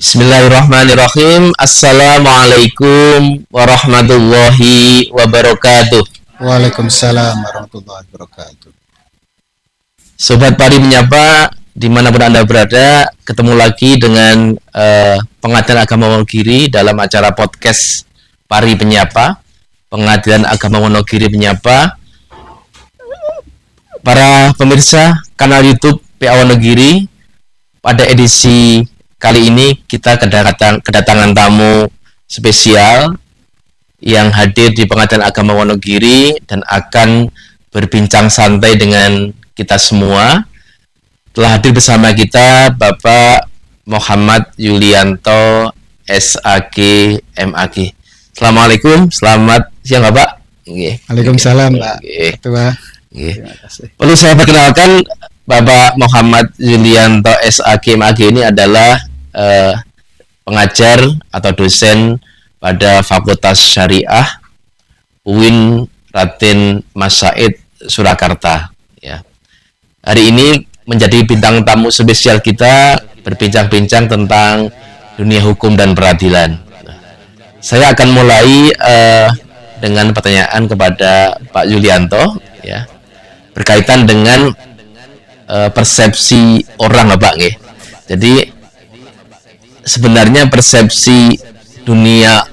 Bismillahirrahmanirrahim. Assalamualaikum warahmatullahi wabarakatuh. Waalaikumsalam warahmatullahi wabarakatuh. Sobat Pari Menyapa, dimanapun Anda berada, ketemu lagi dengan Pengadilan Agama Wonogiri dalam acara podcast Pari Menyapa, Pengadilan Agama Wonogiri Menyapa. Para pemirsa kanal YouTube PA Wonogiri, pada edisi kali ini kita kedatangan tamu spesial yang hadir di Pengadilan Agama Wonogiri dan akan berbincang santai dengan kita semua. Telah hadir bersama kita Bapak Muhammad Yulianto SAG MAG. Assalamualaikum, selamat siang Bapak. Waalaikumsalam Pak Ketua. Terima kasih. Perlu saya perkenalkan, Bapak Muhammad Yulianto SAG MAG ini adalah pengajar atau dosen pada Fakultas Syariah UIN Raden Mas Said Surakarta. Ya. Hari ini menjadi bintang tamu spesial kita berbincang-bincang tentang dunia hukum dan peradilan. Saya akan mulai dengan pertanyaan kepada Pak Yulianto, ya, berkaitan dengan persepsi orang, Bapak. Jadi sebenarnya persepsi dunia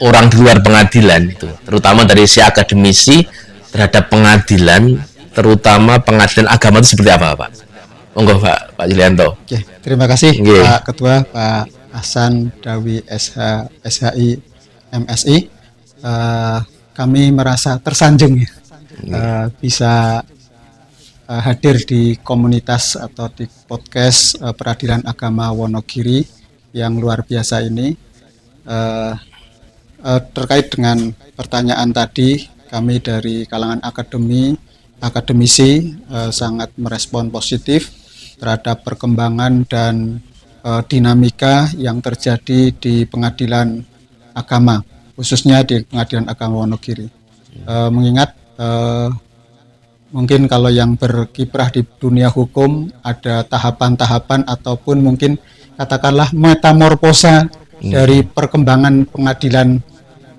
orang di luar pengadilan itu, terutama dari si akademisi terhadap pengadilan, terutama pengadilan agama itu seperti apa, Pak? Monggo Pak Yulianto. Oke, terima kasih Pak Ketua, Pak Hasan Dawi SHI MSI. Kami merasa tersanjung bisa hadir di komunitas atau di podcast Peradilan Agama Wonogiri yang luar biasa ini. Terkait dengan pertanyaan tadi, kami dari kalangan akademisi sangat merespon positif terhadap perkembangan dan dinamika yang terjadi di pengadilan agama, khususnya di Pengadilan Agama Wonogiri. Mengingat mungkin kalau yang berkiprah di dunia hukum ada tahapan-tahapan ataupun mungkin katakanlah metamorfosa dari perkembangan pengadilan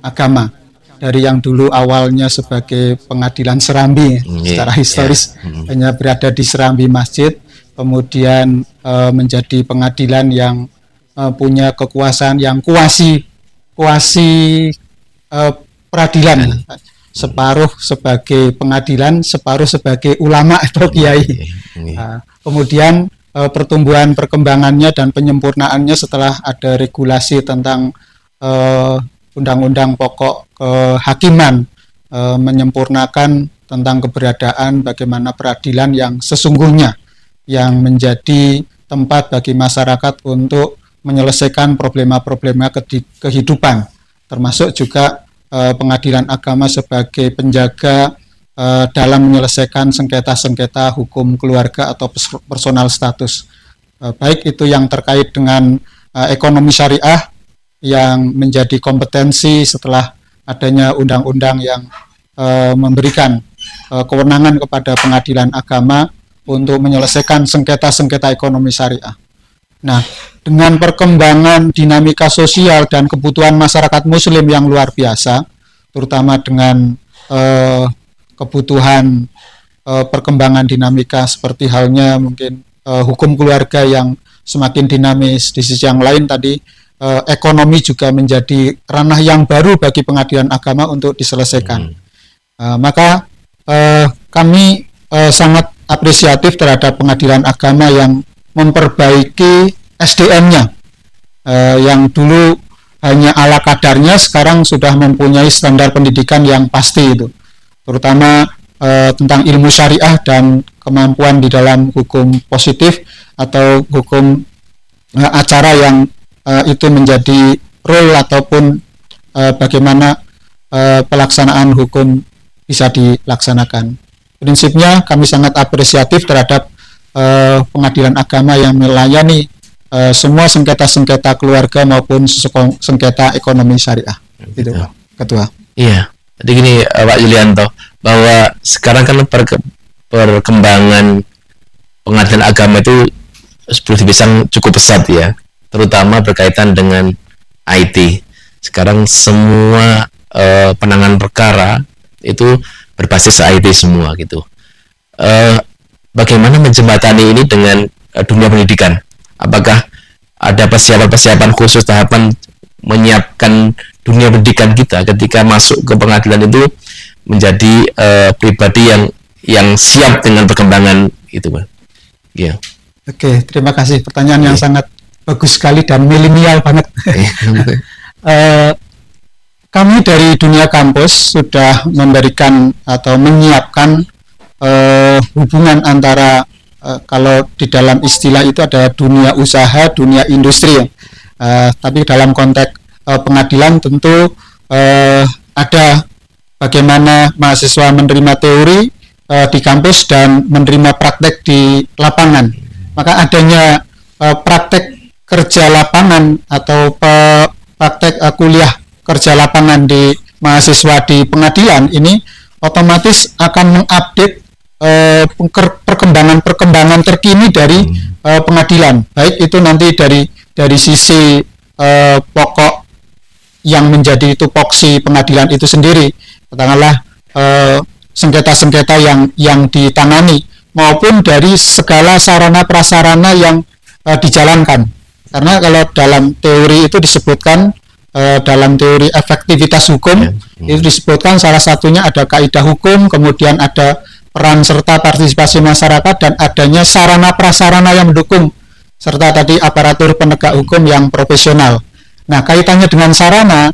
agama, dari yang dulu awalnya sebagai pengadilan serambi secara historis hanya berada di serambi masjid, kemudian menjadi pengadilan yang punya kekuasaan yang kuasi peradilan, separuh sebagai pengadilan, separuh sebagai ulama atau kiai. Kemudian pertumbuhan perkembangannya dan penyempurnaannya setelah ada regulasi tentang Undang-Undang Pokok Kehakiman, menyempurnakan tentang keberadaan bagaimana peradilan yang sesungguhnya, yang menjadi tempat bagi masyarakat untuk menyelesaikan problema-problema kehidupan, termasuk juga pengadilan agama sebagai penjaga dalam menyelesaikan sengketa-sengketa hukum keluarga atau personal status, baik itu yang terkait dengan ekonomi syariah yang menjadi kompetensi setelah adanya undang-undang yang memberikan kewenangan kepada pengadilan agama untuk menyelesaikan sengketa-sengketa ekonomi syariah. Nah, dengan perkembangan dinamika sosial dan kebutuhan masyarakat muslim yang luar biasa, terutama dengan kebutuhan perkembangan dinamika seperti halnya mungkin hukum keluarga yang semakin dinamis, di sisi yang lain tadi ekonomi juga menjadi ranah yang baru bagi pengadilan agama untuk diselesaikan. Maka kami sangat apresiatif terhadap pengadilan agama yang memperbaiki SDM-nya, yang dulu hanya ala kadarnya, sekarang sudah mempunyai standar pendidikan yang pasti itu, terutama tentang ilmu syariah dan kemampuan di dalam hukum positif atau hukum acara yang itu menjadi role ataupun bagaimana pelaksanaan hukum bisa dilaksanakan. Prinsipnya kami sangat apresiatif terhadap pengadilan agama yang melayani semua sengketa-sengketa keluarga maupun sengketa ekonomi syariah. Itu Pak Ketua. Iya, jadi gini Pak Yulianto, bahwa sekarang kan perkembangan pengadilan agama itu seperti pisang cukup pesat ya. terutama berkaitan dengan IT. Sekarang semua penanganan perkara itu berbasis IT semua gitu. Bagaimana menjembatani ini dengan dunia pendidikan? Apakah ada persiapan-persiapan khusus tahapan menyiapkan dunia pendidikan kita ketika masuk ke pengadilan itu menjadi pribadi yang siap dengan perkembangan itu, Pak? Ya. Oke, terima kasih. Pertanyaan yang sangat bagus sekali dan milenial banget. Kami dari dunia kampus sudah memberikan atau menyiapkan hubungan antara kalau di dalam istilah itu ada dunia usaha, dunia industri. Tapi dalam konteks pengadilan tentu ada bagaimana mahasiswa menerima teori di kampus dan menerima praktek di lapangan. Maka adanya praktek kerja lapangan atau praktek kuliah kerja lapangan di mahasiswa di pengadilan ini otomatis akan mengupdate perkembangan terkini dari pengadilan, baik itu nanti dari sisi pokok yang menjadi tupoksi pengadilan itu sendiri, katakanlah sengketa-sengketa yang ditangani, maupun dari segala sarana prasarana yang dijalankan. Karena kalau dalam teori itu disebutkan dalam teori efektivitas hukum itu disebutkan salah satunya ada kaidah hukum, kemudian ada peran serta partisipasi masyarakat, dan adanya sarana prasarana yang mendukung, serta tadi aparatur penegak hukum yang profesional. Nah, kaitannya dengan sarana,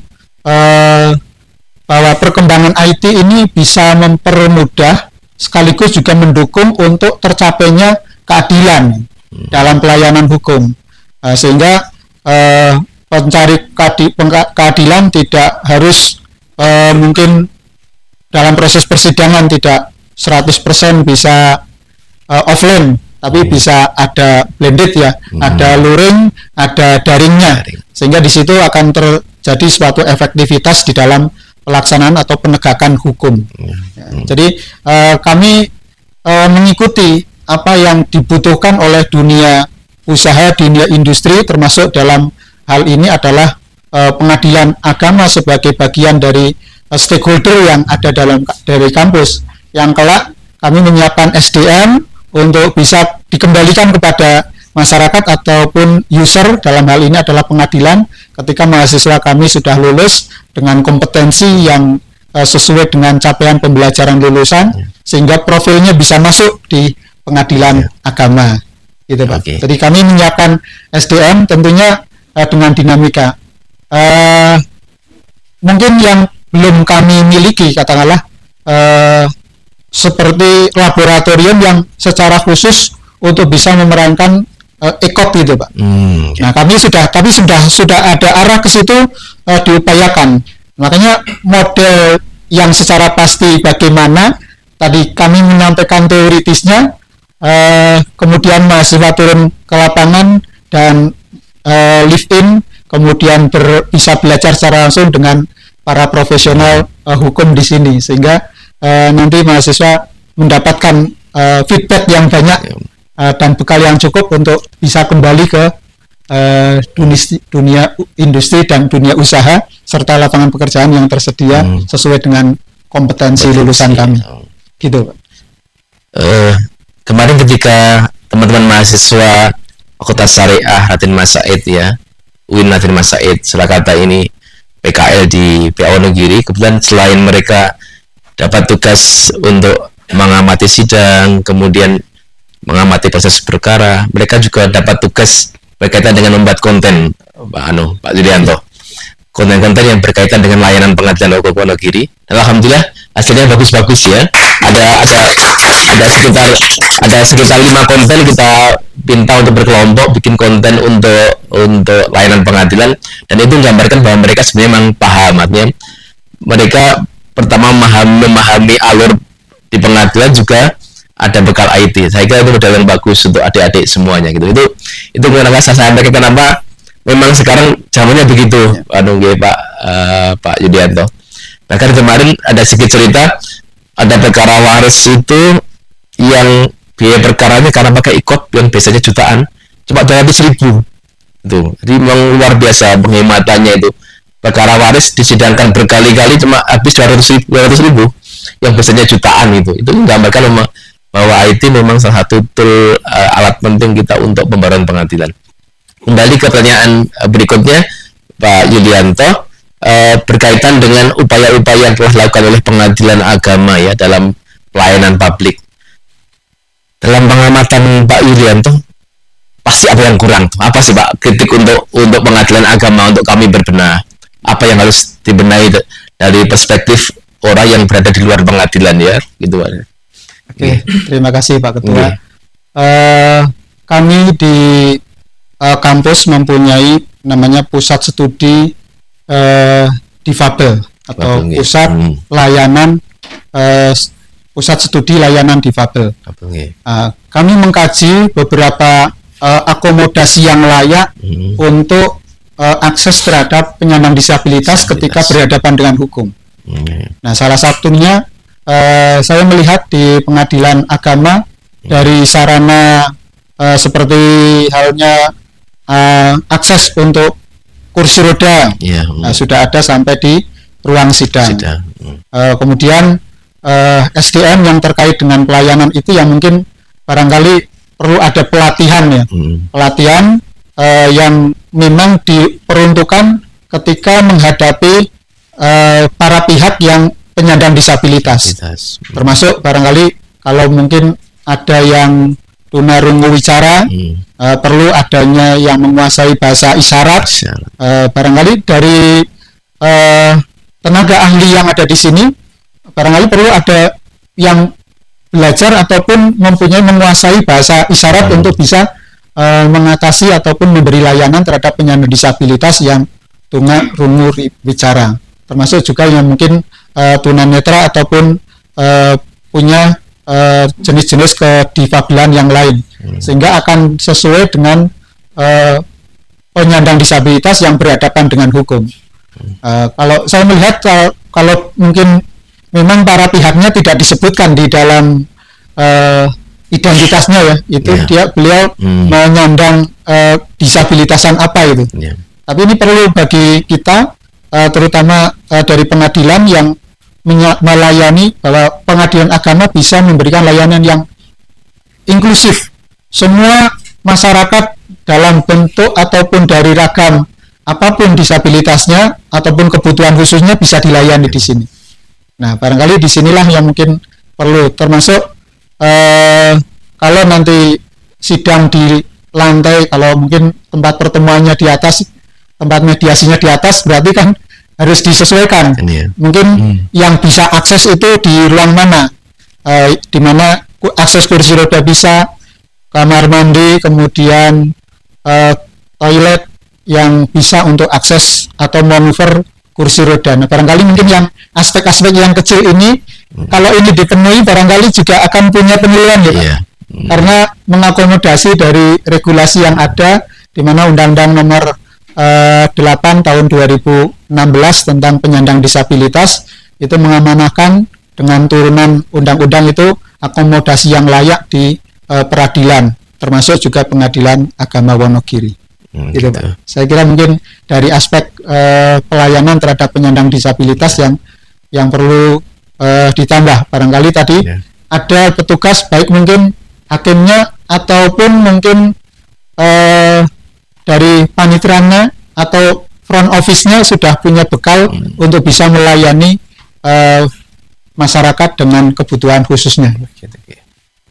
bahwa perkembangan IT ini bisa mempermudah sekaligus juga mendukung untuk tercapainya keadilan dalam pelayanan hukum, sehingga pencari keadilan tidak harus mungkin dalam proses persidangan tidak 100% bisa offline, tapi bisa ada blended ya, ada luring, ada daringnya, sehingga di situ akan terjadi suatu efektivitas di dalam pelaksanaan atau penegakan hukum. Jadi kami mengikuti apa yang dibutuhkan oleh dunia usaha, dunia industri, termasuk dalam hal ini adalah pengadilan agama sebagai bagian dari stakeholder yang ada dari kampus, yang kelak kami menyiapkan SDM untuk bisa dikembalikan kepada masyarakat ataupun user, dalam hal ini adalah pengadilan, ketika mahasiswa kami sudah lulus dengan kompetensi yang sesuai dengan capaian pembelajaran lulusan, sehingga profilnya bisa masuk di pengadilan agama gitu, Pak. Jadi kami menyiapkan SDM tentunya dengan dinamika mungkin yang belum kami miliki, katakanlah seperti laboratorium yang secara khusus untuk bisa memerankan ECOP gitu, Pak. Nah, kami sudah ada arah ke situ, diupayakan. Makanya model yang secara pasti bagaimana tadi kami menyampaikan teoritisnya, kemudian mahasiswa turun ke lapangan dan live in, kemudian bisa belajar secara langsung dengan para profesional hukum di sini, sehingga nanti mahasiswa mendapatkan feedback yang banyak dan bekal yang cukup untuk bisa kembali ke dunia industri dan dunia usaha, serta lapangan pekerjaan yang tersedia sesuai dengan kompetensi lulusan kami. Gitu, Pak. Kemarin ketika teman-teman mahasiswa Fakultas Syariah Raden Mas Said ya, UIN Raden Mas Said Surakarta ini PKL di PA Wonogiri, kebetulan selain mereka dapat tugas untuk mengamati sidang, kemudian mengamati proses perkara, mereka juga dapat tugas berkaitan dengan membuat konten, Pak Yulianto, konten-konten yang berkaitan dengan layanan pengadilan hukum Wonogiri. Dan alhamdulillah hasilnya bagus-bagus ya. Ada sekitar 5 konten kita minta untuk berkelompok bikin konten untuk layanan pengadilan, dan itu menggambarkan bahwa mereka sebenarnya memang paham, artinya mereka pertama memahami alur di pengadilan, juga ada bekal IT. Saya kira itu modal yang bagus untuk adik-adik semuanya gitu. Itu kenapa saya sampaikan, kenapa memang sekarang zamannya begitu, Pak Yudianto. Bahkan kemarin ada sedikit cerita, ada perkara waris itu yang biaya perkaranya karena pakai ikot yang biasanya jutaan, cuma 200.000. Itu. Jadi memang luar biasa penghematannya itu. Perkara waris disidangkan berkali-kali cuma habis 200 ribu yang biasanya jutaan itu. Itu menggambarkan bahwa IT memang salah satu tool alat penting kita untuk pembaruan pengadilan. Kembali ke pertanyaan berikutnya, Pak Yulianto, berkaitan dengan upaya-upaya yang telah dilakukan oleh pengadilan agama ya dalam pelayanan publik. Dalam pengamatan Pak Yulianto, pasti ada yang kurang. Apa sih Pak kritik untuk pengadilan agama untuk kami berbenah? Apa yang harus dibenahi dari perspektif orang yang berada di luar pengadilan ya, gitu Pak. Oke, terima kasih Pak Ketua. Kami di kampus mempunyai namanya pusat studi difabel atau pusat layanan pusat studi layanan difabel. Kami mengkaji beberapa akomodasi yang layak untuk akses terhadap penyandang disabilitas ketika berhadapan dengan hukum. Nah, salah satunya saya melihat di pengadilan agama dari sarana seperti halnya akses untuk kursi roda sudah ada sampai di ruang sidang. Kemudian SDM yang terkait dengan pelayanan itu yang mungkin barangkali perlu ada pelatihan ya, pelatihan yang memang diperuntukkan ketika menghadapi para pihak yang penyandang disabilitas. Termasuk barangkali kalau mungkin ada yang tunarungu wicara, perlu adanya yang menguasai bahasa isyarat. Barangkali dari tenaga ahli yang ada di sini, barangkali perlu ada yang belajar ataupun menguasai bahasa isyarat untuk bisa mengatasi ataupun memberi layanan terhadap penyandang disabilitas yang tunarungu wicara, termasuk juga yang mungkin tunanetra ataupun punya jenis-jenis kedifabelan yang lain, sehingga akan sesuai dengan penyandang disabilitas yang berhadapan dengan hukum. Kalau saya melihat kalau mungkin memang para pihaknya tidak disebutkan di dalam identitasnya ya, itu beliau menyandang disabilitasan apa itu. Tapi ini perlu bagi kita terutama dari pengadilan yang melayani, bahwa pengadilan agama bisa memberikan layanan yang inklusif. Semua masyarakat dalam bentuk ataupun dari ragam apapun disabilitasnya ataupun kebutuhan khususnya bisa dilayani di sini. Nah, barangkali disinilah yang mungkin perlu, termasuk kalau nanti sidang di lantai, kalau mungkin tempat pertemuannya di atas, tempat mediasinya di atas, berarti kan harus disesuaikan. Mungkin yang bisa akses itu di ruang mana, di mana akses kursi roda bisa, kamar mandi, kemudian toilet yang bisa untuk akses atau manuver kursi roda. Nah, barangkali mungkin yang aspek-aspek yang kecil ini, kalau ini dipenuhi, barangkali juga akan punya penilaian ya, karena mengakomodasi dari regulasi yang ada, di mana Undang-Undang Nomor 8 tahun 2016 tentang penyandang disabilitas itu mengamanahkan dengan turunan undang-undang itu akomodasi yang layak di peradilan, termasuk juga Pengadilan Agama Wonogiri. Gitu, Pak. Saya kira mungkin dari aspek pelayanan terhadap penyandang disabilitas yang perlu ditambah. Barangkali tadi ada petugas, baik mungkin hakimnya ataupun mungkin dari panitirannya atau front office-nya sudah punya bekal untuk bisa melayani masyarakat dengan kebutuhan khususnya.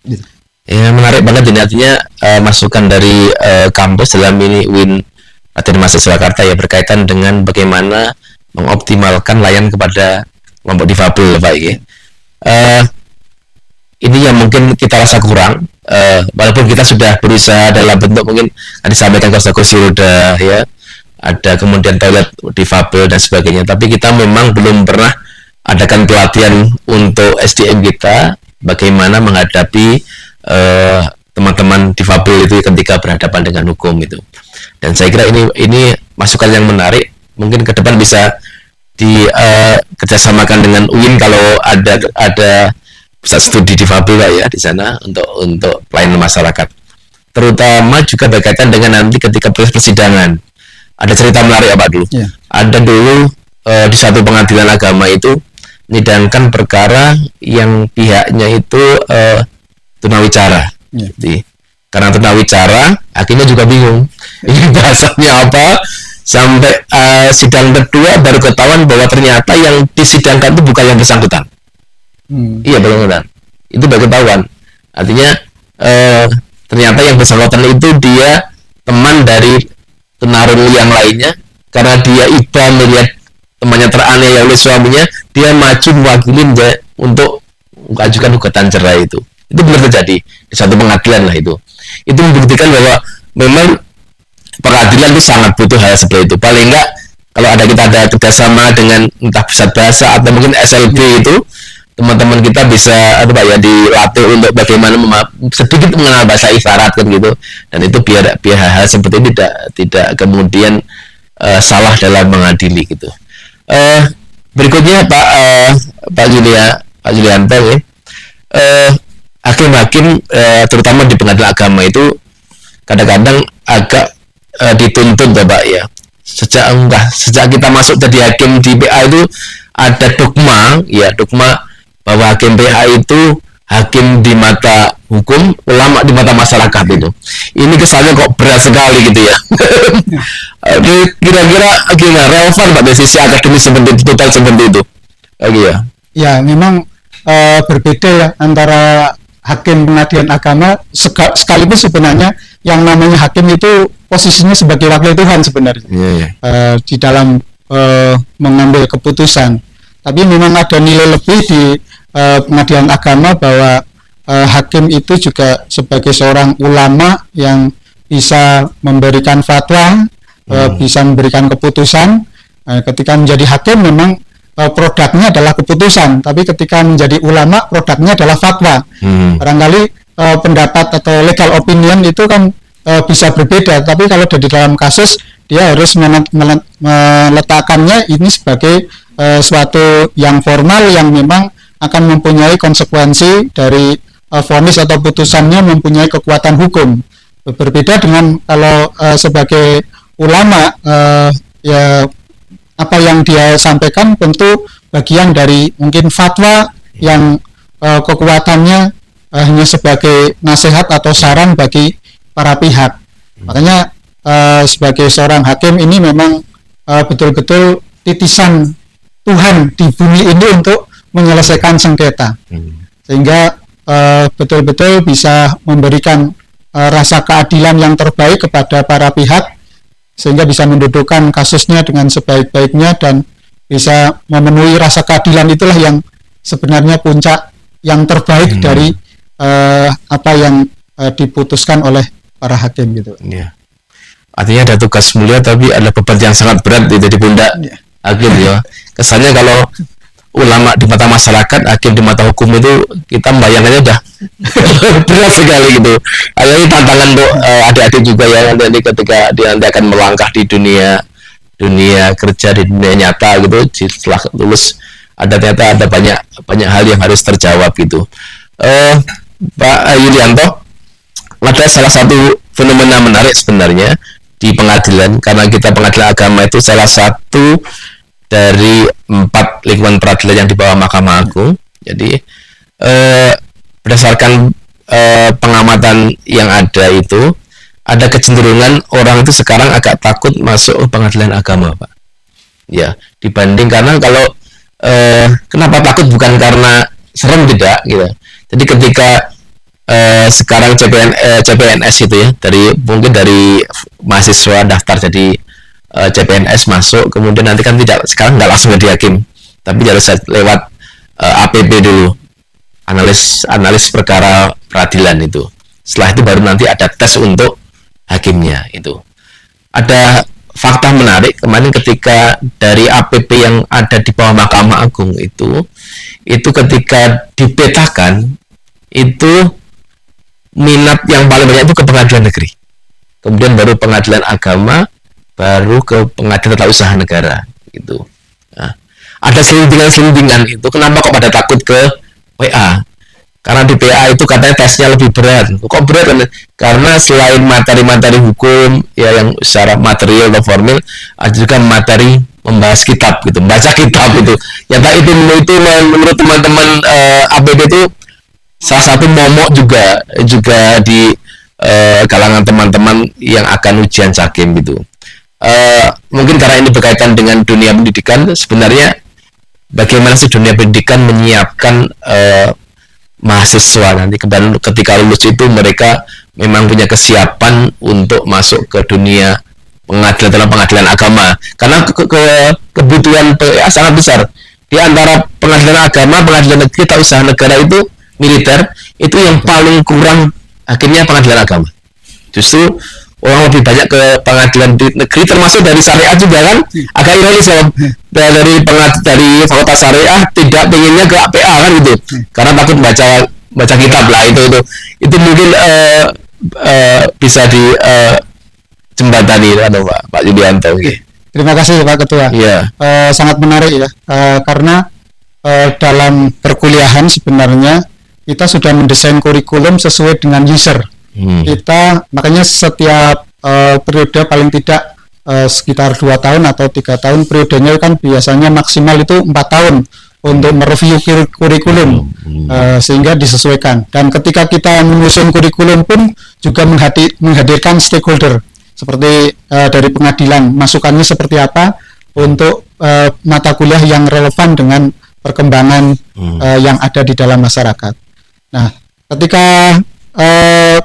Gitu. Ya, menarik banget ini, artinya masukan dari kampus dalam ini UIN Raden Mas Surakarta ya, berkaitan dengan bagaimana mengoptimalkan layanan kepada kelompok difabel, Pak ya. Ini yang mungkin kita rasa kurang, walaupun kita sudah berusaha dalam bentuk mungkin disampaikan kursi roda ya, ada kemudian toilet difabel dan sebagainya, tapi kita memang belum pernah adakan pelatihan untuk SDM kita bagaimana menghadapi teman-teman difabel itu ketika berhadapan dengan hukum itu. Dan saya kira ini masukan yang menarik, mungkin ke depan bisa kerjasamakan dengan UIN kalau ada pusat studi difabel ya di sana untuk pelayanan masyarakat. terutama juga berkaitan dengan nanti ketika proses persidangan. Ada cerita menarik ya Pak dulu. Ya. Ada dulu di satu pengadilan agama itu menyidangkan perkara yang pihaknya itu tunawicara. Ya. Jadi, karena tunawicara, akhirnya juga bingung. Ini bahasanya apa? Sampai sidang kedua baru ketahuan bahwa ternyata yang disidangkan itu bukan yang bersangkutan. Iya benar-benar. Itu baru ketahuan. Artinya ternyata yang bersangkutan itu dia teman dari tunarungu yang lainnya, karena dia iba melihat temannya teraniaya oleh suaminya, dia maju mewakili untuk mengajukan gugatan cerai itu. Itu benar terjadi di satu pengadilan lah itu. Itu membuktikan bahwa memang pengadilan itu sangat butuh hal seperti itu. Paling enggak kalau kita ada kerjasama dengan entah pusat bahasa atau mungkin SLB itu, teman-teman kita bisa dilatih untuk bagaimana sedikit mengenal bahasa isyarat kan gitu, dan itu biar hal-hal seperti ini tidak kemudian salah dalam mengadili gitu. Berikutnya Pak Julianto ya, hakim-hakim terutama di pengadilan agama itu kadang-kadang agak dituntut Pak ya, sejak kita masuk jadi hakim di PA itu ada dogma bahwa hakim PH itu hakim di mata hukum, ulama di mata masyarakat itu. Ini kesannya kok berat sekali gitu ya. Kira-kira gimana relevan Pak dari sisi akademis seperti itu? Ya. Ya, memang berbeda ya antara hakim pengadilan agama, sekaligus sebenarnya yang namanya hakim itu posisinya sebagai wakil Tuhan sebenarnya. Di dalam mengambil keputusan. Tapi memang ada nilai lebih di pengadilan agama bahwa hakim itu juga sebagai seorang ulama yang bisa memberikan fatwa, bisa memberikan keputusan. Ketika menjadi hakim memang produknya adalah keputusan, tapi ketika menjadi ulama produknya adalah fatwa. Barangkali pendapat atau legal opinion itu kan bisa berbeda, tapi kalau di dalam kasus dia harus meletakkannya ini sebagai suatu yang formal yang memang akan mempunyai konsekuensi dari vonis atau putusannya mempunyai kekuatan hukum. Berbeda dengan kalau sebagai ulama ya apa yang dia sampaikan tentu bagian dari mungkin fatwa yang kekuatannya hanya sebagai nasihat atau saran bagi para pihak. Makanya sebagai seorang hakim ini memang betul-betul titisan Tuhan di bumi ini untuk menyelesaikan sengketa, sehingga betul-betul bisa memberikan rasa keadilan yang terbaik kepada para pihak, sehingga bisa mendudukkan kasusnya dengan sebaik-baiknya dan bisa memenuhi rasa keadilan. Itulah yang sebenarnya puncak yang terbaik dari apa yang diputuskan oleh para hakim gitu. Ya. Artinya ada tugas mulia tapi ada beban yang sangat berat itu di pundak hakim ya. Kesannya kalau ulama di mata masyarakat, hakim di mata hukum itu kita membayangkannya udah berat sekali gitu. Ini tantangan untuk adik-adik juga ya nanti ketika dia nanti akan melangkah di dunia kerja, di dunia nyata gitu. Setelah lulus ternyata ada banyak hal yang harus terjawab gitu. Pak Yulianto, ada salah satu fenomena menarik sebenarnya di pengadilan, karena kita pengadilan agama itu salah satu dari 4 lingkungan peradilan yang di bawah Mahkamah Agung. Jadi berdasarkan pengamatan yang ada itu, ada kecenderungan orang itu sekarang agak takut masuk pengadilan agama, Pak. Ya, dibanding karena kalau kenapa takut bukan karena serem, tidak gitu. Jadi ketika sekarang CPNS itu ya, mungkin dari mahasiswa daftar jadi CPNS masuk, kemudian nanti kan sekarang nggak langsung jadi hakim, tapi harus lewat APP dulu, analis perkara peradilan itu. Setelah itu baru nanti ada tes untuk hakimnya itu. Ada fakta menarik kemarin ketika dari APP yang ada di bawah Mahkamah Agung itu ketika dipetakan itu minat yang paling banyak itu ke pengadilan negeri, kemudian baru pengadilan agama, baru ke pengadilan tata usaha negara gitu. Nah, ada selindingan itu, kenapa kok pada takut ke WA? Karena di PA itu katanya tesnya lebih berat. Kok berat kan? Karena selain materi-materi hukum ya yang secara material atau formil, ada juga materi membahas kitab gitu, membaca kitab gitu. Ya itu menurut teman-teman APB itu salah satu momok juga di kalangan teman-teman yang akan ujian Cakim gitu. Mungkin karena ini berkaitan dengan dunia pendidikan, sebenarnya bagaimana sih dunia pendidikan menyiapkan mahasiswa nanti ketika lulus itu mereka memang punya kesiapan untuk masuk ke dunia pengadilan agama, karena kebutuhan PA sangat besar. Di antara pengadilan agama, pengadilan negeri atau usaha negara itu militer itu yang paling kurang akhirnya pengadilan agama. Justru orang lebih banyak ke pengadilan negeri, termasuk dari syariat juga kan. Agak ironis kalau dari fakultas syariah tidak pengennya ke PA kan gitu, karena takut baca kitab lah. Itu mungkin bisa di jembatani atau Pak Yulianto. Terima kasih Pak Ketua. Sangat menarik ya, karena dalam perkuliahan sebenarnya kita sudah mendesain kurikulum sesuai dengan user. Kita makanya setiap periode paling tidak sekitar 2 tahun atau 3 tahun, periodenya kan biasanya maksimal itu 4 tahun untuk mereview kurikulum, sehingga disesuaikan. Dan ketika kita menyusun kurikulum pun juga menghadirkan stakeholder seperti dari pengadilan, masukannya seperti apa untuk mata kuliah yang relevan dengan perkembangan yang ada di dalam masyarakat. Nah, ketika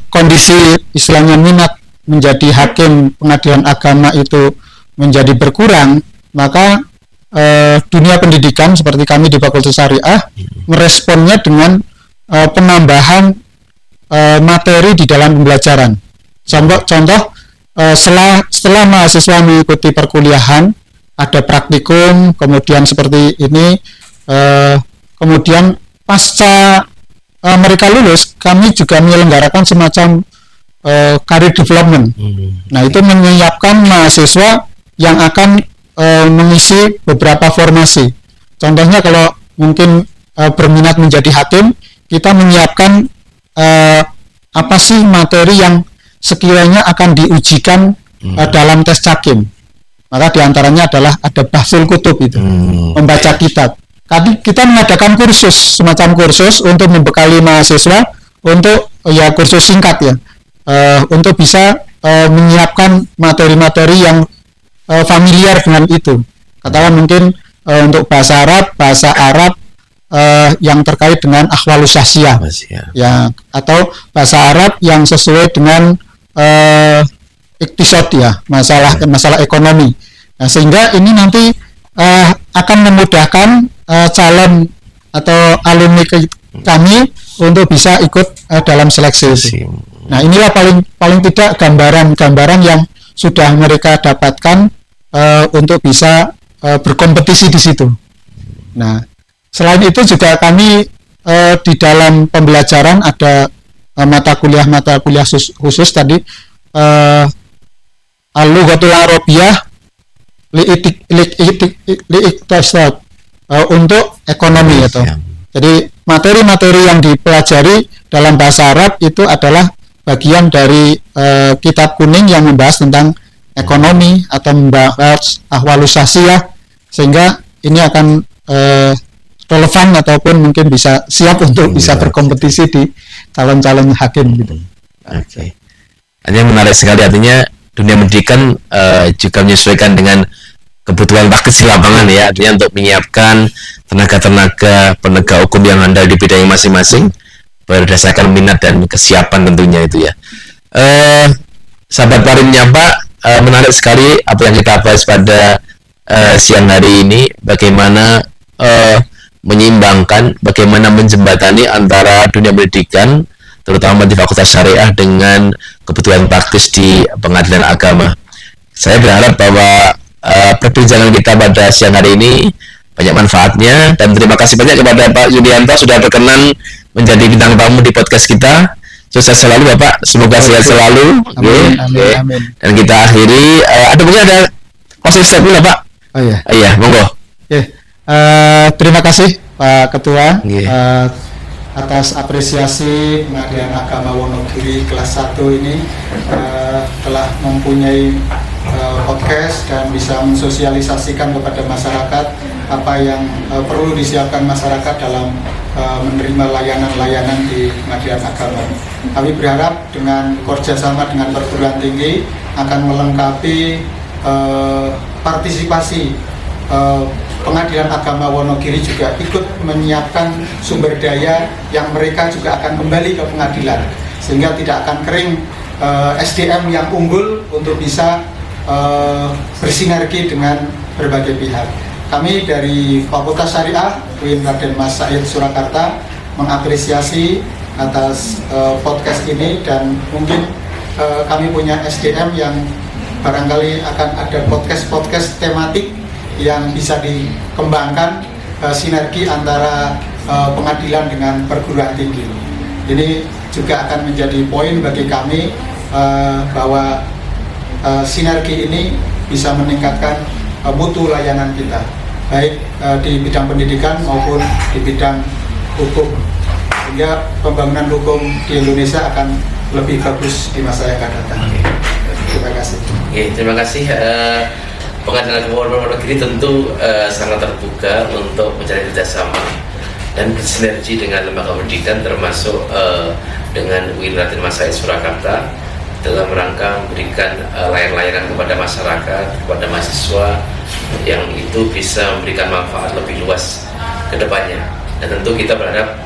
kondisi istilahnya minat menjadi hakim pengadilan agama itu menjadi berkurang, maka dunia pendidikan seperti kami di Fakultas Syariah meresponnya dengan penambahan materi di dalam pembelajaran. Contoh setelah mahasiswa mengikuti perkuliahan, ada praktikum, kemudian seperti ini, kemudian pasca mereka lulus, kami juga menyelenggarakan semacam career development. Nah, itu menyiapkan mahasiswa yang akan mengisi beberapa formasi. Contohnya kalau mungkin berminat menjadi hakim, kita menyiapkan apa sih materi yang sekiranya akan diujikan dalam tes Cakim. Maka diantaranya adalah ada bahsul kutub itu, membaca kitab. Tadi kita mengadakan semacam kursus untuk membekali mahasiswa untuk kursus singkat ya, untuk bisa menyiapkan materi-materi yang familiar dengan itu. Katakan mungkin untuk bahasa Arab yang terkait dengan akhwalus syahsiyah, ya, atau bahasa Arab yang sesuai dengan iktisad ya, masalah ekonomi. Nah, sehingga ini nanti akan memudahkan calon atau alumni kami untuk bisa ikut dalam seleksi itu. Nah, inilah paling tidak gambaran yang sudah mereka dapatkan untuk bisa berkompetisi di situ. Nah, selain itu juga kami di dalam pembelajaran ada mata kuliah khusus tadi, al-lughatul arabiyah liiktisad untuk ekonomi itu. Jadi materi-materi yang dipelajari dalam bahasa Arab itu adalah bagian dari kitab kuning yang membahas tentang ekonomi atau membahas ahwalus syahsiyah, sehingga ini akan relevan ataupun mungkin bisa siap untuk bisa berkompetisi di calon-calon hakim gitu. Oke. Artinya menarik sekali, artinya dunia pendidikan juga menyesuaikan dengan kebutuhan praktis di lapangan ya, artinya untuk menyiapkan tenaga-tenaga penegak hukum yang handal di bidang masing-masing berdasarkan minat dan kesiapan tentunya itu ya. Sahabat Parim Nyapa, menarik sekali apa yang kita bahas pada siang hari ini, bagaimana menyeimbangkan, bagaimana menjembatani antara dunia pendidikan terutama di Fakultas Syariah dengan kebutuhan praktis di pengadilan agama. Saya berharap bahwa perbincangan kita pada siang hari ini banyak manfaatnya, dan terima kasih banyak kepada Pak Yulianto sudah berkenan menjadi bintang tamu di podcast kita. Sukses selalu Bapak, semoga sehat selalu. Amin. Dan kita akhiri, mungkin ada closing statement Pak. Iya, monggo. Terima kasih Pak Ketua. atas apresiasi Pengadilan Agama Wonogiri kelas 1 ini telah mempunyai podcast dan bisa mensosialisasikan kepada masyarakat apa yang perlu disiapkan masyarakat dalam menerima layanan-layanan di Pengadilan Agama. Kami berharap dengan kerjasama dengan perguruan tinggi akan melengkapi partisipasi Pengadilan Agama Wonogiri juga ikut menyiapkan sumber daya yang mereka juga akan kembali ke pengadilan, sehingga tidak akan kering SDM yang unggul untuk bisa bersinergi dengan berbagai pihak. Kami dari Fakultas Syariah UIN Raden Mas Said Surakarta mengapresiasi atas podcast ini, dan mungkin kami punya SDM yang barangkali akan ada podcast tematik yang bisa dikembangkan, sinergi antara pengadilan dengan perguruan tinggi. Ini juga akan menjadi poin bagi kami bahwa sinergi ini bisa meningkatkan mutu layanan kita, baik di bidang pendidikan maupun di bidang hukum, sehingga pembangunan hukum di Indonesia akan lebih bagus di masa yang akan datang. Terima kasih. Terima kasih. Pengadilan Agama Wonogiri tentu sangat terbuka untuk mencari kerjasama dan bersinergi dengan lembaga pendidikan, termasuk dengan UIN Raden Mas Said Surakarta, dalam rangka memberikan layanan-layanan kepada masyarakat, kepada mahasiswa, yang itu bisa memberikan manfaat lebih luas ke depannya. Dan tentu kita berharap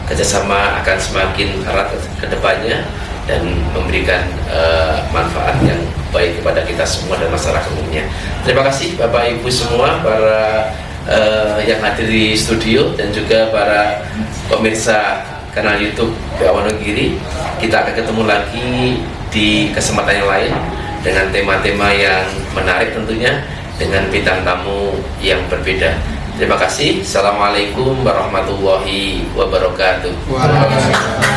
kerjasama akan semakin erat ke depannya dan memberikan manfaat yang baik kepada kita semua dan masyarakat umumnya. Terima kasih Bapak Ibu semua, para yang hadir di studio, dan juga para pemirsa kanal YouTube PA Wonogiri. Kita akan ketemu lagi di kesempatan yang lain dengan tema-tema yang menarik tentunya, dengan bintang tamu yang berbeda. Terima kasih. Assalamualaikum warahmatullahi wabarakatuh. Waalaikumsalam.